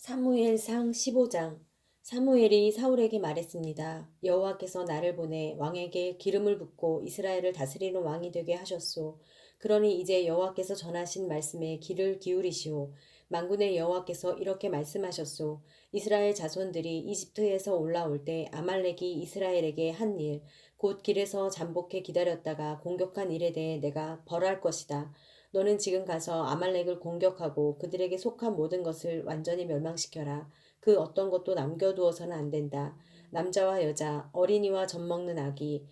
사무엘상 15장. 사무엘이 사울에게 말했습니다. 여호와께서 나를 보내 왕에게 기름을 붓고 이스라엘을 다스리는 왕이 되게 하셨소. 그러니 이제 여호와께서 전하신 말씀에 귀를 기울이시오. 만군의 여호와께서 이렇게 말씀하셨소. 이스라엘 자손들이 이집트에서 올라올 때 아말렉이 이스라엘에게 한 일, 곧 길에서 잠복해 기다렸다가 공격한 일에 대해 내가 벌할 것이다. 너는 지금 가서 아말렉을 공격하고 그들에게 속한 모든 것을 완전히 멸망시켜라. 그 어떤 것도 남겨두어서는 안 된다. 남자와 여자, 어린이와 젖먹는 아기,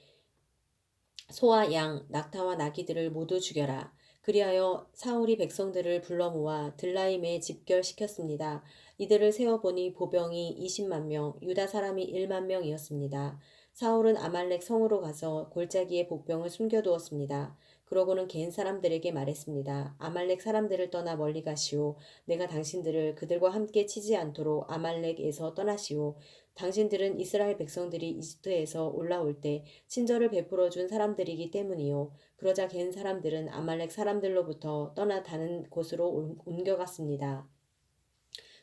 소와 양, 낙타와 나귀들을 모두 죽여라. 그리하여 사울이 백성들을 불러 모아 들라임에 집결시켰습니다. 이들을 세어보니 보병이 20만 명, 유다 사람이 1만 명이었습니다. 사울은 아말렉 성으로 가서 골짜기에 복병을 숨겨두었습니다. 그러고는 겐 사람들에게 말했습니다. 아말렉 사람들을 떠나 멀리 가시오. 내가 당신들을 그들과 함께 치지 않도록 아말렉에서 떠나시오. 당신들은 이스라엘 백성들이 이집트에서 올라올 때 친절을 베풀어 준 사람들이기 때문이요. 그러자 갠 사람들은 아말렉 사람들로부터 떠나 다른 곳으로 옮겨갔습니다.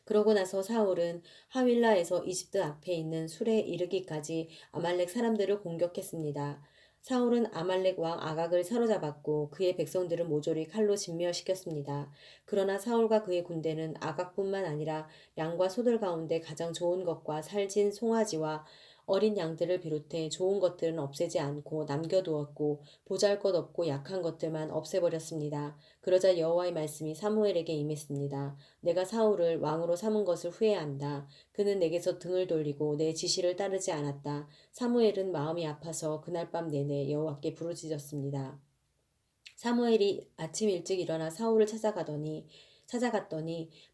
그러고 나서 사울은 하윌라에서 이집트 앞에 있는 술에 이르기까지 아말렉 사람들을 공격했습니다. 사울은 아말렉 왕 아각을 사로잡았고 그의 백성들은 모조리 칼로 진멸시켰습니다. 그러나 사울과 그의 군대는 아각뿐만 아니라 양과 소들 가운데 가장 좋은 것과 살진 송아지와 어린 양들을 비롯해 좋은 것들은 없애지 않고 남겨두었고 보잘것없고 약한 것들만 없애버렸습니다. 그러자 여호와의 말씀이 사무엘에게 임했습니다. 내가 사울을 왕으로 삼은 것을 후회한다. 그는 내게서 등을 돌리고 내 지시를 따르지 않았다. 사무엘은 마음이 아파서 그날 밤 내내 여호와께 부르짖었습니다. 사무엘이 아침 일찍 일어나 사울을 찾아갔더니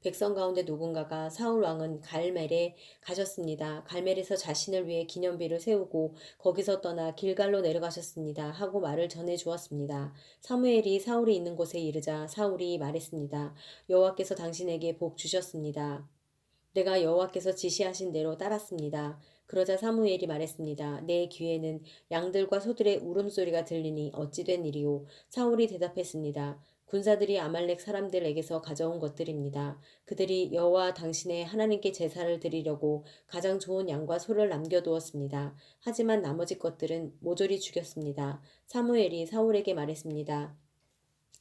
백성 가운데 누군가가 사울 왕은 갈멜에 가셨습니다. 갈멜에서 자신을 위해 기념비를 세우고 거기서 떠나 길갈로 내려가셨습니다. 하고 말을 전해 주었습니다. 사무엘이 사울이 있는 곳에 이르자 사울이 말했습니다. 여호와께서 당신에게 복 주셨습니다. 내가 여호와께서 지시하신 대로 따랐습니다. 그러자 사무엘이 말했습니다. 내 귀에는 양들과 소들의 울음소리가 들리니 어찌 된 일이오? 사울이 대답했습니다. 군사들이 아말렉 사람들에게서 가져온 것들입니다. 그들이 여호와 당신의 하나님께 제사를 드리려고 가장 좋은 양과 소를 남겨두었습니다. 하지만 나머지 것들은 모조리 죽였습니다. 사무엘이 사울에게 말했습니다.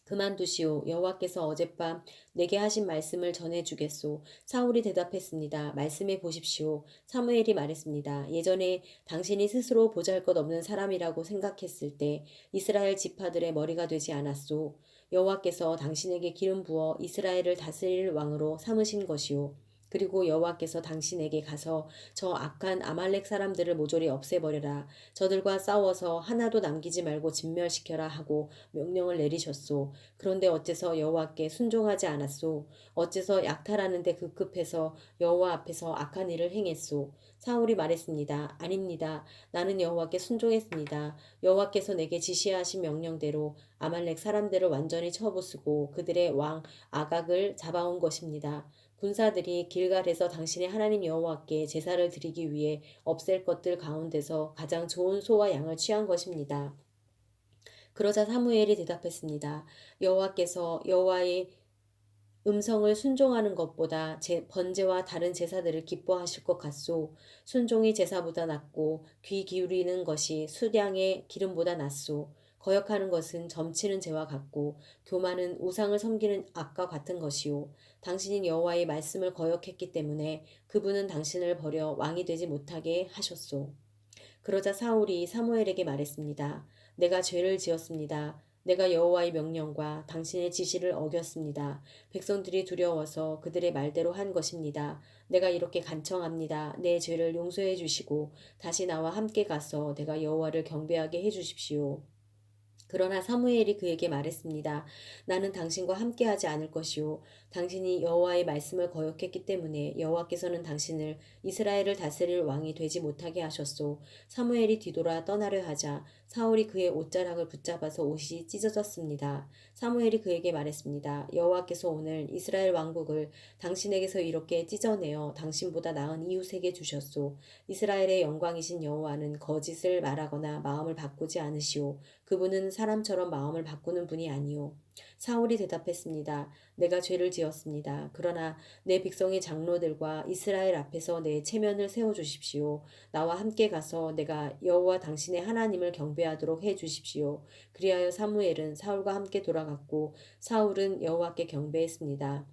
그만두시오. 여호와께서 어젯밤 내게 하신 말씀을 전해주겠소. 사울이 대답했습니다. 말씀해 보십시오. 사무엘이 말했습니다. 예전에 당신이 스스로 보잘것없는 사람이라고 생각했을 때 이스라엘 지파들의 머리가 되지 않았소. 여호와께서 당신에게 기름 부어 이스라엘을 다스릴 왕으로 삼으신 것이오. 그리고 여호와께서 당신에게 가서 저 악한 아말렉 사람들을 모조리 없애버려라. 저들과 싸워서 하나도 남기지 말고 진멸시켜라 하고 명령을 내리셨소. 그런데 어째서 여호와께 순종하지 않았소? 어째서 약탈하는 데 급급해서 여호와 앞에서 악한 일을 행했소? 사울이 말했습니다. 아닙니다. 나는 여호와께 순종했습니다. 여호와께서 내게 지시하신 명령대로 아말렉 사람들을 완전히 쳐부수고 그들의 왕 아각을 잡아온 것입니다. 군사들이 길갈에서 당신의 하나님 여호와께 제사를 드리기 위해 없앨 것들 가운데서 가장 좋은 소와 양을 취한 것입니다. 그러자 사무엘이 대답했습니다. 여호와께서 여호와의 음성을 순종하는 것보다 번제와 다른 제사들을 기뻐하실 것 같소. 순종이 제사보다 낫고 귀 기울이는 것이 수량의 기름보다 낫소. 거역하는 것은 점치는 죄와 같고 교만은 우상을 섬기는 악과 같은 것이요. 당신이 여호와의 말씀을 거역했기 때문에 그분은 당신을 버려 왕이 되지 못하게 하셨소. 그러자 사울이 사무엘에게 말했습니다. 내가 죄를 지었습니다. 내가 여호와의 명령과 당신의 지시를 어겼습니다. 백성들이 두려워서 그들의 말대로 한 것입니다. 내가 이렇게 간청합니다. 내 죄를 용서해 주시고 다시 나와 함께 가서 내가 여호와를 경배하게 해 주십시오. 그러나 사무엘이 그에게 말했습니다. 나는 당신과 함께하지 않을 것이요. 당신이 여호와의 말씀을 거역했기 때문에 여호와께서는 당신을 이스라엘을 다스릴 왕이 되지 못하게 하셨소. 사무엘이 뒤돌아 떠나려 하자 사울이 그의 옷자락을 붙잡아서 옷이 찢어졌습니다. 사무엘이 그에게 말했습니다. 여호와께서 오늘 이스라엘 왕국을 당신에게서 이렇게 찢어내어 당신보다 나은 이웃에게 주셨소. 이스라엘의 영광이신 여호와는 거짓을 말하거나 마음을 바꾸지 않으시오. 그분은 사람처럼 마음을 바꾸는 분이 아니요. 사울이 대답했습니다. 내가 죄를 지었습니다. 그러나 내 백성의 장로들과 이스라엘 앞에서 내 체면을 세워 주십시오. 나와 함께 가서 내가 여호와 당신의 하나님을 경배하도록 해 주십시오. 그리하여 사무엘은 사울과 함께 돌아갔고 사울은 여호와께 경배했습니다.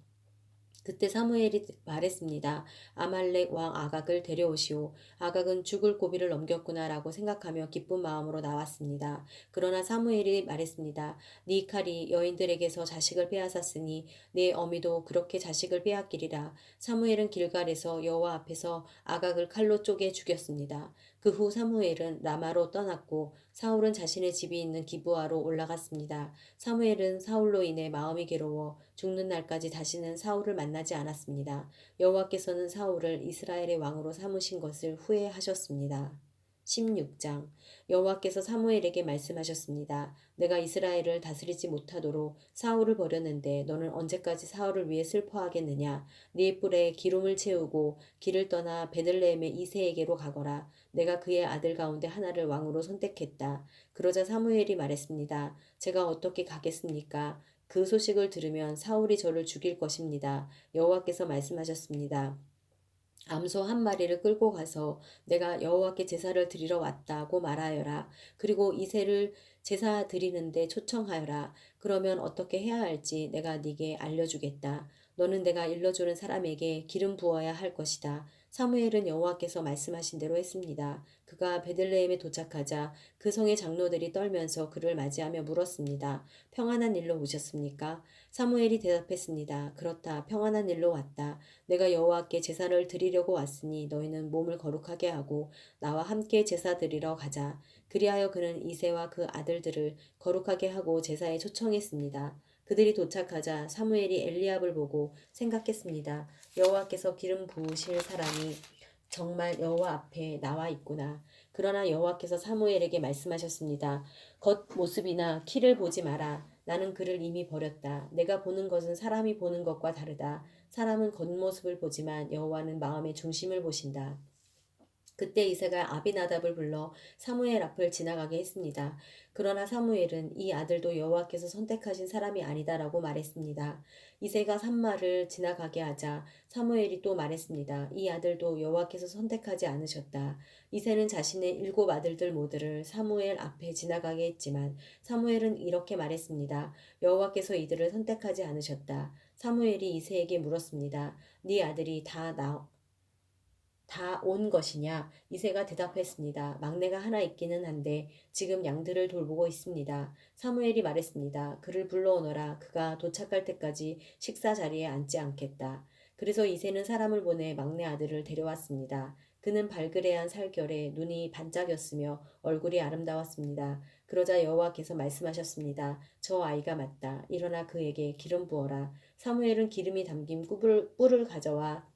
그때 사무엘이 말했습니다. 아말렉 왕 아각을 데려오시오. 아각은 죽을 고비를 넘겼구나라고 생각하며 기쁜 마음으로 나왔습니다. 그러나 사무엘이 말했습니다. 네 칼이 여인들에게서 자식을 빼앗았으니 내 어미도 그렇게 자식을 빼앗기리라. 사무엘은 길갈에서 여호와 앞에서 아각을 칼로 쪼개 죽였습니다. 그 후 사무엘은 라마로 떠났고 사울은 자신의 집이 있는 기브아로 올라갔습니다. 사무엘은 사울로 인해 마음이 괴로워 죽는 날까지 다시는 사울을 만나지 않았습니다. 여호와께서는 사울을 이스라엘의 왕으로 삼으신 것을 후회하셨습니다. 16장 여호와께서 사무엘에게 말씀하셨습니다. 내가 이스라엘을 다스리지 못하도록 사울을 버렸는데 너는 언제까지 사울을 위해 슬퍼하겠느냐? 네 뿔에 기름을 채우고 길을 떠나 베들레헴의 이새에게로 가거라. 내가 그의 아들 가운데 하나를 왕으로 선택했다. 그러자 사무엘이 말했습니다. 제가 어떻게 가겠습니까? 그 소식을 들으면 사울이 저를 죽일 것입니다. 여호와께서 말씀하셨습니다. 암소 한 마리를 끌고 가서 내가 여호와께 제사를 드리러 왔다고 말하여라. 그리고 이새를 제사 드리는데 초청하여라. 그러면 어떻게 해야 할지 내가 네게 알려주겠다. 너는 내가 일러주는 사람에게 기름 부어야 할 것이다. 사무엘은 여호와께서 말씀하신 대로 했습니다. 그가 베들레헴에 도착하자 그 성의 장로들이 떨면서 그를 맞이하며 물었습니다. 평안한 일로 오셨습니까? 사무엘이 대답했습니다. 그렇다. 평안한 일로 왔다. 내가 여호와께 제사를 드리려고 왔으니 너희는 몸을 거룩하게 하고 나와 함께 제사 드리러 가자. 그리하여 그는 이새와 그 아들들을 거룩하게 하고 제사에 초청했습니다. 그들이 도착하자 사무엘이 엘리압을 보고 생각했습니다. 여호와께서 기름 부으실 사람이 정말 여호와 앞에 나와 있구나. 그러나 여호와께서 사무엘에게 말씀하셨습니다. 겉모습이나 키를 보지 마라. 나는 그를 이미 버렸다. 내가 보는 것은 사람이 보는 것과 다르다. 사람은 겉모습을 보지만 여호와는 마음의 중심을 보신다. 그때 이새가 아비나답을 불러 사무엘 앞을 지나가게 했습니다. 그러나 사무엘은 이 아들도 여호와께서 선택하신 사람이 아니다라고 말했습니다. 이새가 산마를 지나가게 하자 사무엘이 또 말했습니다. 이 아들도 여호와께서 선택하지 않으셨다. 이새는 자신의 7 아들들 모두를 사무엘 앞에 지나가게 했지만 사무엘은 이렇게 말했습니다. 여호와께서 이들을 선택하지 않으셨다. 사무엘이 이새에게 물었습니다. 네 아들이 다 온 것이냐? 이새가 대답했습니다. 막내가 하나 있기는 한데 지금 양들을 돌보고 있습니다. 사무엘이 말했습니다. 그를 불러오너라. 그가 도착할 때까지 식사 자리에 앉지 않겠다. 그래서 이새는 사람을 보내 막내 아들을 데려왔습니다. 그는 발그레한 살결에 눈이 반짝였으며 얼굴이 아름다웠습니다. 그러자 여호와께서 말씀하셨습니다. 저 아이가 맞다. 일어나 그에게 기름 부어라. 사무엘은 기름이 담긴 뿔을 가져와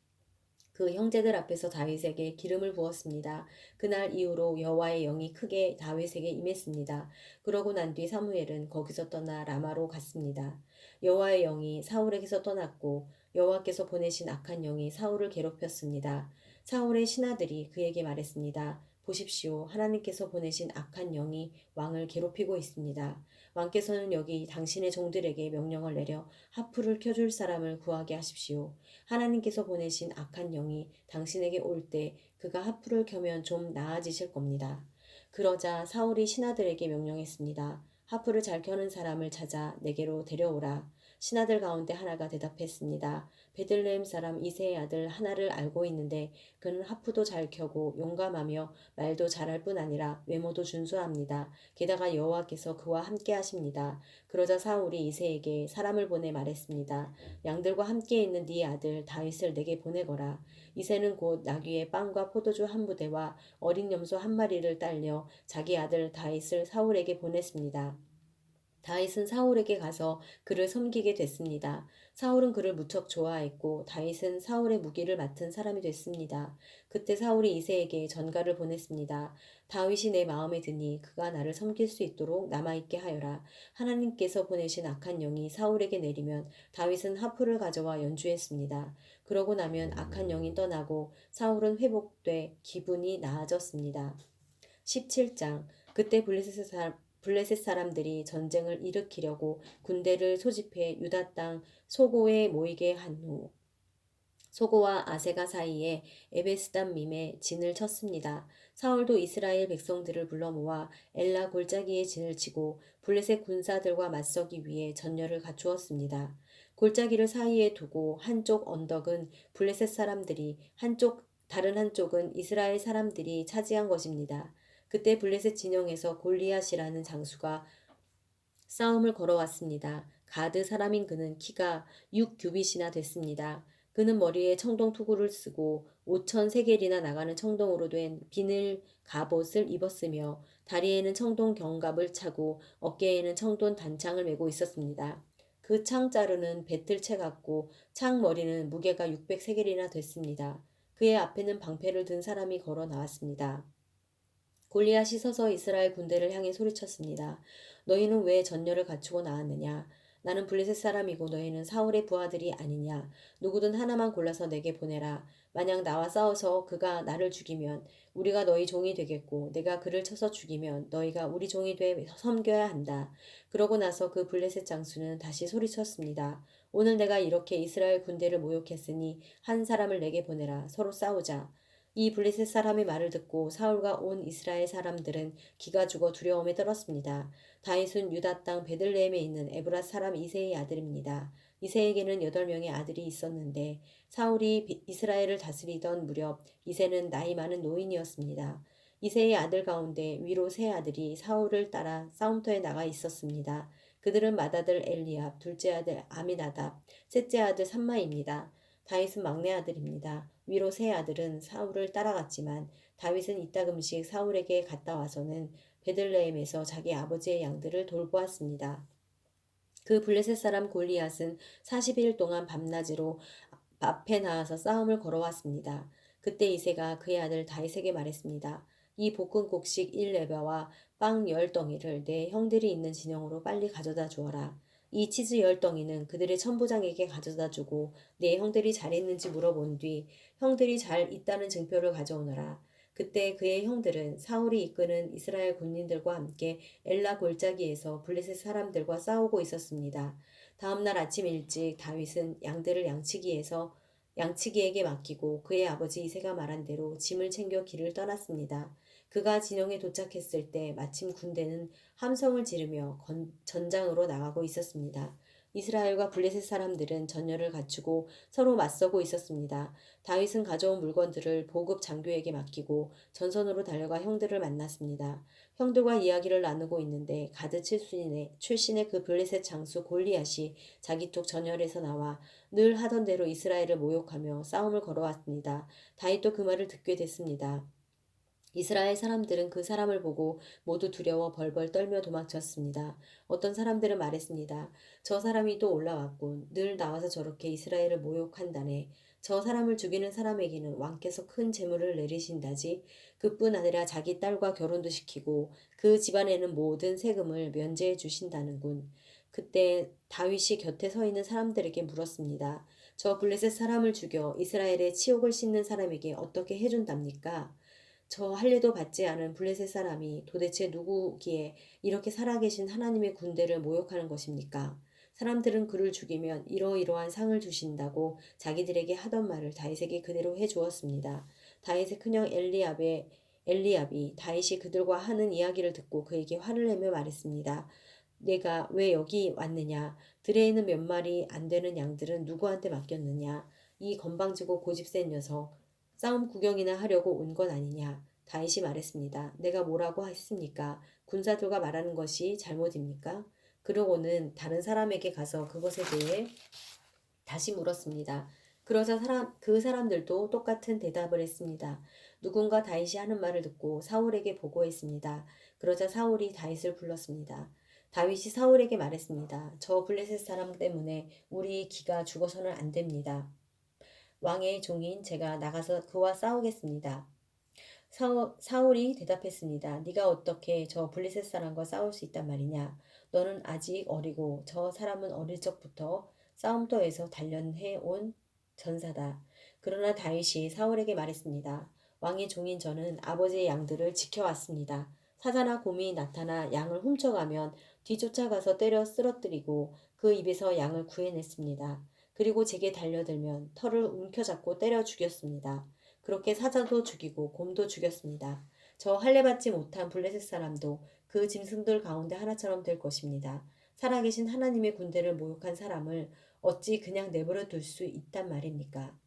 그 형제들 앞에서 다윗에게 기름을 부었습니다. 그날 이후로 여호와의 영이 크게 다윗에게 임했습니다. 그러고 난 뒤 사무엘은 거기서 떠나 라마로 갔습니다. 여호와의 영이 사울에게서 떠났고 여호와께서 보내신 악한 영이 사울을 괴롭혔습니다. 사울의 신하들이 그에게 말했습니다. 보십시오. 하나님께서 보내신 악한 영이 왕을 괴롭히고 있습니다. 왕께서는 여기 당신의 종들에게 명령을 내려 하프를 켜줄 사람을 구하게 하십시오. 하나님께서 보내신 악한 영이 당신에게 올 때 그가 하프를 켜면 좀 나아지실 겁니다. 그러자 사울이 신하들에게 명령했습니다. 하프를 잘 켜는 사람을 찾아 내게로 데려오라. 신하들 가운데 하나가 대답했습니다. 베들레헴 사람 이새의 아들 하나를 알고 있는데 그는 하프도 잘 켜고 용감하며 말도 잘할 뿐 아니라 외모도 준수합니다. 게다가 여호와께서 그와 함께 하십니다. 그러자 사울이 이새에게 사람을 보내 말했습니다. 양들과 함께 있는 네 아들 다윗을 내게 보내거라. 이새는 곧 나귀의 빵과 포도주 한 부대와 어린 염소 한 마리를 딸려 자기 아들 다윗을 사울에게 보냈습니다. 다윗은 사울에게 가서 그를 섬기게 됐습니다. 사울은 그를 무척 좋아했고 다윗은 사울의 무기를 맡은 사람이 됐습니다. 그때 사울이 이새에게 전가를 보냈습니다. 다윗이 내 마음에 드니 그가 나를 섬길 수 있도록 남아있게 하여라. 하나님께서 보내신 악한 영이 사울에게 내리면 다윗은 하프를 가져와 연주했습니다. 그러고 나면 악한 영이 떠나고 사울은 회복돼 기분이 나아졌습니다. 17장 그때 블레셋 사람들이 전쟁을 일으키려고 군대를 소집해 유다 땅 소고에 모이게 한 후 소고와 아세가 사이에 에베스담밈에 진을 쳤습니다. 사울도 이스라엘 백성들을 불러 모아 엘라 골짜기에 진을 치고 블레셋 군사들과 맞서기 위해 전열을 갖추었습니다. 골짜기를 사이에 두고 한쪽 언덕은 블레셋 사람들이 다른 한쪽은 이스라엘 사람들이 차지한 것입니다. 그때 블레셋 진영에서 골리앗이라는 장수가 싸움을 걸어왔습니다. 가드 사람인 그는 키가 6규빗이나 됐습니다. 그는 머리에 청동 투구를 쓰고 5천 세겔이나 나가는 청동으로 된 비늘 갑옷을 입었으며 다리에는 청동 견갑을 차고 어깨에는 청동 단창을 메고 있었습니다. 그 창자루는 배틀채 같고 창 머리는 무게가 600세겔이나 됐습니다. 그의 앞에는 방패를 든 사람이 걸어 나왔습니다. 골리앗이 서서 이스라엘 군대를 향해 소리쳤습니다. 너희는 왜 전열을 갖추고 나왔느냐? 나는 블레셋 사람이고 너희는 사울의 부하들이 아니냐? 누구든 하나만 골라서 내게 보내라. 만약 나와 싸워서 그가 나를 죽이면 우리가 너희 종이 되겠고 내가 그를 쳐서 죽이면 너희가 우리 종이 돼 섬겨야 한다. 그러고 나서 그 블레셋 장수는 다시 소리쳤습니다. 오늘 내가 이렇게 이스라엘 군대를 모욕했으니 한 사람을 내게 보내라. 서로 싸우자. 이 블레셋 사람의 말을 듣고 사울과 온 이스라엘 사람들은 기가 죽어 두려움에 떨었습니다. 다윗은 유다 땅 베들레헴에 있는 에브라 사람 이새의 아들입니다. 이새에게는 8명의 아들이 있었는데 사울이 이스라엘을 다스리던 무렵 이새는 나이 많은 노인이었습니다. 이새의 아들 가운데 위로 세 아들이 사울을 따라 싸움터에 나가 있었습니다. 그들은 맏아들 엘리압, 둘째 아들 아미나답, 셋째 아들 삼마입니다. 다윗은 막내 아들입니다. 위로 세 아들은 사울을 따라갔지만 다윗은 이따금씩 사울에게 갔다 와서는 베들레헴에서 자기 아버지의 양들을 돌보았습니다. 그 블레셋 사람 골리앗은 40일 동안 밤낮으로 앞에 나와서 싸움을 걸어왔습니다. 그때 이새가 그의 아들 다윗에게 말했습니다. 이 볶은 곡식 1레바와 빵 10덩이를 내 형들이 있는 진영으로 빨리 가져다 주어라. 이 치즈 10덩이는 그들의 천부장에게 가져다 주고 내 형들이 잘했는지 물어본 뒤 형들이 잘 있다는 증표를 가져오너라. 그때 그의 형들은 사울이 이끄는 이스라엘 군인들과 함께 엘라 골짜기에서 블레셋 사람들과 싸우고 있었습니다. 다음 날 아침 일찍 다윗은 양들을 양치기에게 맡기고 그의 아버지 이새가 말한 대로 짐을 챙겨 길을 떠났습니다. 그가 진영에 도착했을 때 마침 군대는 함성을 지르며 전장으로 나가고 있었습니다. 이스라엘과 블레셋 사람들은 전열을 갖추고 서로 맞서고 있었습니다. 다윗은 가져온 물건들을 보급 장교에게 맡기고 전선으로 달려가 형들을 만났습니다. 형들과 이야기를 나누고 있는데 가드 출신의 그 블레셋 장수 골리앗이 자기 쪽 전열에서 나와 늘 하던 대로 이스라엘을 모욕하며 싸움을 걸어왔습니다. 다윗도 그 말을 듣게 됐습니다. 이스라엘 사람들은 그 사람을 보고 모두 두려워 벌벌 떨며 도망쳤습니다. 어떤 사람들은 말했습니다. 저 사람이 또 올라왔군. 늘 나와서 저렇게 이스라엘을 모욕한다네. 저 사람을 죽이는 사람에게는 왕께서 큰 재물을 내리신다지. 그뿐 아니라 자기 딸과 결혼도 시키고 그 집안에는 모든 세금을 면제해 주신다는군. 그때 다윗이 곁에 서 있는 사람들에게 물었습니다. 저 블레셋 사람을 죽여 이스라엘의 치욕을 씻는 사람에게 어떻게 해준답니까? 저 할례도 받지 않은 블레셋 사람이 도대체 누구기에 이렇게 살아계신 하나님의 군대를 모욕하는 것입니까? 사람들은 그를 죽이면 이러이러한 상을 주신다고 자기들에게 하던 말을 다윗에게 그대로 해 주었습니다. 다윗의 큰형 엘리압이 다윗이 그들과 하는 이야기를 듣고 그에게 화를 내며 말했습니다. 내가 왜 여기 왔느냐? 들에 있는 몇 마리 안 되는 양들은 누구한테 맡겼느냐? 이 건방지고 고집센 녀석. 싸움 구경이나 하려고 온 건 아니냐. 다윗이 말했습니다. 내가 뭐라고 했습니까? 군사들과 말하는 것이 잘못입니까? 그러고는 다른 사람에게 가서 그것에 대해 다시 물었습니다. 그러자 그 사람들도 똑같은 대답을 했습니다. 누군가 다윗이 하는 말을 듣고 사울에게 보고했습니다. 그러자 사울이 다윗을 불렀습니다. 다윗이 사울에게 말했습니다. 저 블레셋 사람 때문에 우리 기가 죽어서는 안 됩니다. 왕의 종인 제가 나가서 그와 싸우겠습니다. 사울이 대답했습니다. 네가 어떻게 저 블레셋 사람과 싸울 수 있단 말이냐? 너는 아직 어리고 저 사람은 어릴 적부터 싸움터에서 단련해 온 전사다. 그러나 다윗이 사울에게 말했습니다. 왕의 종인 저는 아버지의 양들을 지켜왔습니다. 사자나 곰이 나타나 양을 훔쳐가면 뒤쫓아가서 때려 쓰러뜨리고 그 입에서 양을 구해냈습니다. 그리고 제게 달려들면 털을 움켜잡고 때려 죽였습니다. 그렇게 사자도 죽이고 곰도 죽였습니다. 저 할례받지 못한 블레셋 사람도 그 짐승들 가운데 하나처럼 될 것입니다. 살아계신 하나님의 군대를 모욕한 사람을 어찌 그냥 내버려 둘 수 있단 말입니까?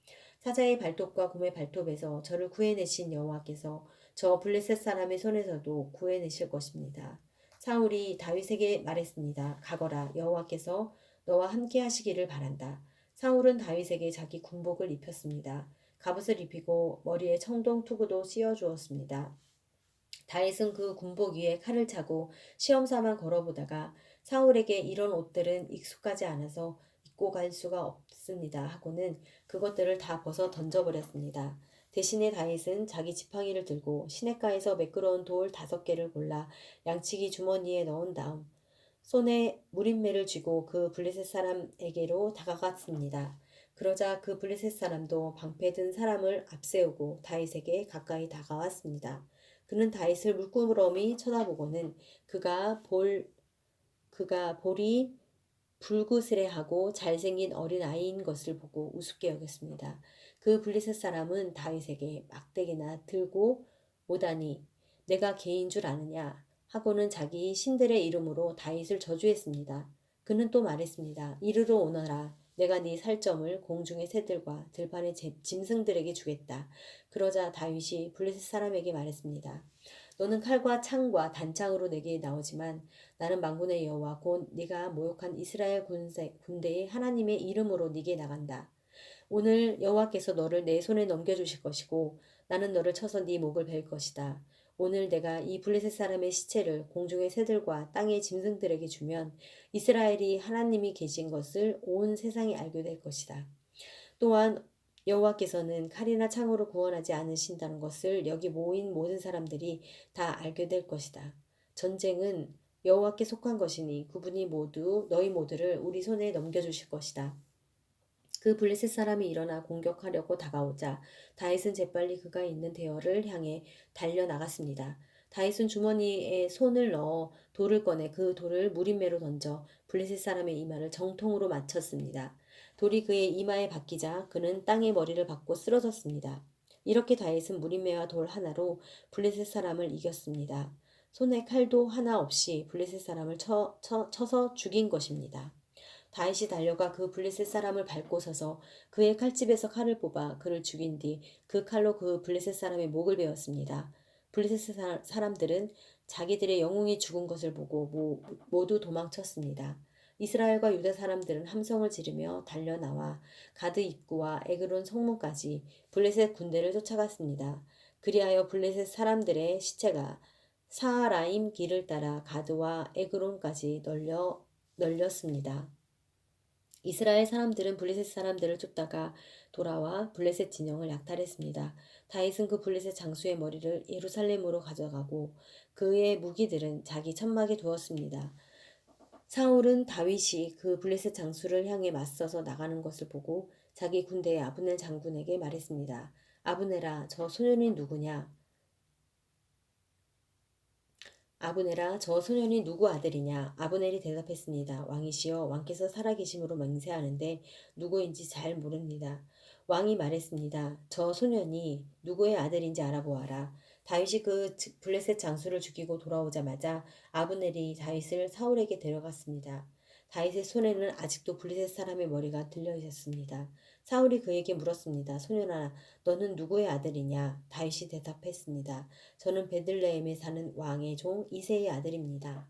사자의 발톱과 곰의 발톱에서 저를 구해내신 여호와께서 저 블레셋 사람의 손에서도 구해내실 것입니다. 사울이 다윗에게 말했습니다. 가거라, 여호와께서 너와 함께 하시기를 바란다. 사울은 다윗에게 자기 군복을 입혔습니다. 갑옷을 입히고 머리에 청동 투구도 씌워 주었습니다. 다윗은 그 군복 위에 칼을 차고 시험삼아 걸어보다가 사울에게 이런 옷들은 익숙하지 않아서 입고 갈 수가 없습니다 하고는 그것들을 다 벗어 던져버렸습니다. 대신에 다윗은 자기 지팡이를 들고 시냇가에서 매끄러운 돌 5개를 골라 양치기 주머니에 넣은 다음 손에 무림매를 쥐고 그 블레셋 사람에게로 다가갔습니다. 그러자 그 블레셋 사람도 방패 든 사람을 앞세우고 다윗에게 가까이 다가왔습니다. 그는 다윗을 물끄러미 쳐다보고는 그가 볼이 불구스레하고 잘생긴 어린 아이인 것을 보고 우습게 여겼습니다. 그 블레셋 사람은 다윗에게 막대기나 들고 오다니 내가 개인 줄 아느냐 하고는 자기 신들의 이름으로 다윗을 저주했습니다. 그는 또 말했습니다. 이르러 오너라. 내가 네 살점을 공중의 새들과 들판의 짐승들에게 주겠다. 그러자 다윗이 블레셋 사람에게 말했습니다. 너는 칼과 창과 단창으로 내게 나오지만 나는 만군의 여호와 곧 네가 모욕한 이스라엘 군대의 하나님의 이름으로 네게 나간다. 오늘 여호와께서 너를 내 손에 넘겨주실 것이고 나는 너를 쳐서 네 목을 벨 것이다. 오늘 내가 이 블레셋 사람의 시체를 공중의 새들과 땅의 짐승들에게 주면 이스라엘이 하나님이 계신 것을 온 세상이 알게 될 것이다. 또한 여호와께서는 칼이나 창으로 구원하지 않으신다는 것을 여기 모인 모든 사람들이 다 알게 될 것이다. 전쟁은 여호와께 속한 것이니 그분이 너희 모두를 우리 손에 넘겨주실 것이다. 그 블레셋 사람이 일어나 공격하려고 다가오자 다윗은 재빨리 그가 있는 대열을 향해 달려나갔습니다. 다윗은 주머니에 손을 넣어 돌을 꺼내 그 돌을 무림매로 던져 블레셋 사람의 이마를 정통으로 맞췄습니다. 돌이 그의 이마에 박히자 그는 땅에 머리를 박고 쓰러졌습니다. 이렇게 다윗은 무림매와 돌 하나로 블레셋 사람을 이겼습니다. 손에 칼도 하나 없이 블레셋 사람을 쳐서 죽인 것입니다. 다윗이 달려가 그 블레셋 사람을 밟고 서서 그의 칼집에서 칼을 뽑아 그를 죽인 뒤 그 칼로 그 블레셋 사람의 목을 베었습니다. 블레셋 사람들은 자기들의 영웅이 죽은 것을 보고 모두 도망쳤습니다. 이스라엘과 유다 사람들은 함성을 지르며 달려나와 가드 입구와 에그론 성문까지 블레셋 군대를 쫓아갔습니다. 그리하여 블레셋 사람들의 시체가 사하라임 길을 따라 가드와 에그론까지 널렸습니다. 이스라엘 사람들은 블레셋 사람들을 쫓다가 돌아와 블레셋 진영을 약탈했습니다. 다윗은 그 블레셋 장수의 머리를 예루살렘으로 가져가고 그의 무기들은 자기 천막에 두었습니다. 사울은 다윗이 그 블레셋 장수를 향해 맞서서 나가는 것을 보고 자기 군대의 아브넬 장군에게 말했습니다. 아브넬아, 저 소년이 누구냐? 아브넬아, 저 소년이 누구 아들이냐? 아브넬이 대답했습니다. 왕이시여, 왕께서 살아계심으로 맹세하는데 누구인지 잘 모릅니다. 왕이 말했습니다. 저 소년이 누구의 아들인지 알아보아라. 다윗이 그 블레셋 장수를 죽이고 돌아오자마자 아브넬이 다윗을 사울에게 데려갔습니다. 다윗의 손에는 아직도 블레셋 사람의 머리가 들려 있었습니다. 사울이 그에게 물었습니다. 소년아, 너는 누구의 아들이냐? 다윗이 대답했습니다. 저는 베들레헴에 사는 왕의 종 이새의 아들입니다.